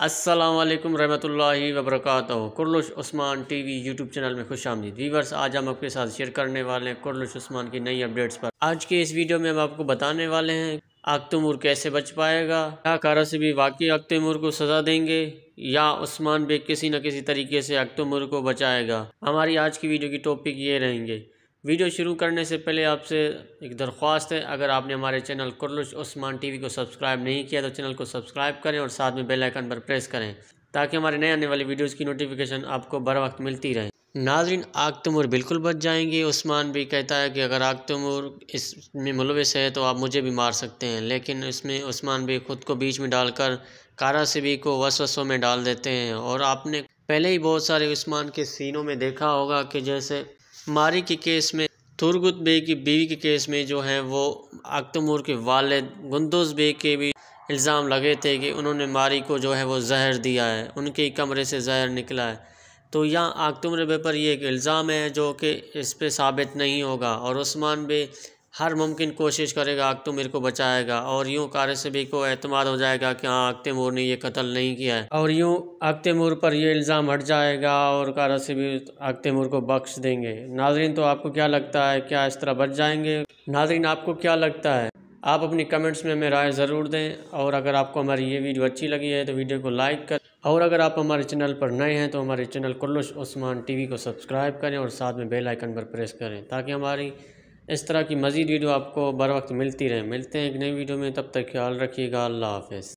अस्सलाम वालेकुम रहमतुल्लाहि व बरकातहू। कुर्लुश उस्मान टीवी यूट्यूब चैनल में खुश आमदीद। व्यूअर्स, आज हम आपके साथ शेयर करने वाले हैं कुर्लुश उस्मान की नई अपडेट्स पर। आज के इस वीडियो में हम आपको बताने वाले हैं आग तैमूर कैसे बच पाएगा, क्या कारासिबी वाकई आग तैमूर को सज़ा देंगे या उस्मान बेग किसी न किसी तरीके से आग तैमूर को बचाएगा। हमारी आज की वीडियो की टॉपिक ये रहेंगे। वीडियो शुरू करने से पहले आपसे एक दरख्वास्त है, अगर आपने हमारे चैनल कुर्लुश उस्मान टीवी को सब्सक्राइब नहीं किया तो चैनल को सब्सक्राइब करें और साथ में बेल आइकन पर प्रेस करें ताकि हमारे नए आने वाली वीडियोस की नोटिफिकेशन आपको बर वक्त मिलती रहे। नाज़रीन, आग तैमूर बिल्कुल बच जाएंगे। उस्मान भी कहता है कि अगर आग तैमूर इसमें मुलविस है तो आप मुझे भी मार सकते हैं, लेकिन इसमें उस्मान भी खुद को बीच में डालकर कारासिबी को वसवसों में डाल देते हैं। और आपने पहले ही बहुत सारे उस्मान के सीनों में देखा होगा कि जैसे मारी के केस में तुरगुत बेग की बीवी के केस में जो है वो आग तैमूर के वालिद गुंदुज बेग के भी इल्ज़ाम लगे थे कि उन्होंने मारी को जो है वो जहर दिया है, उनके ही कमरे से जहर निकला है। तो यहाँ आग तैमूर बे पर ये एक इल्ज़ाम है जो कि इस पे साबित नहीं होगा और उस्मान बे हर मुमकिन कोशिश करेगा आग तैमूर को बचाएगा और यूँ कारासिबी को एतमाद हो जाएगा कि हाँ आग तैमूर ने ये कत्ल नहीं किया है और यूँ आग तैमूर पर यह इल्ज़ाम हट जाएगा और कारासिबी आग तैमूर को बख्श देंगे। नाज़रीन, तो आपको क्या लगता है, क्या इस तरह बच जाएंगे? नाज़रीन, आपको क्या लगता है? आप अपनी कमेंट्स में हमें राय ज़रूर दें और अगर आपको हमारी ये वीडियो अच्छी लगी है तो वीडियो को लाइक करें और अगर आप हमारे चैनल पर नए हैं तो हमारे चैनल कुर्लुश उस्मान टीवी को सब्सक्राइब करें और साथ में बेल आइकन पर प्रेस करें ताकि हमारी इस तरह की मज़ीद वीडियो आपको बर वक्त मिलती रहे। मिलते हैं एक नई वीडियो में, तब तक ख्याल रखिएगा। अल्लाह हाफ़िज़।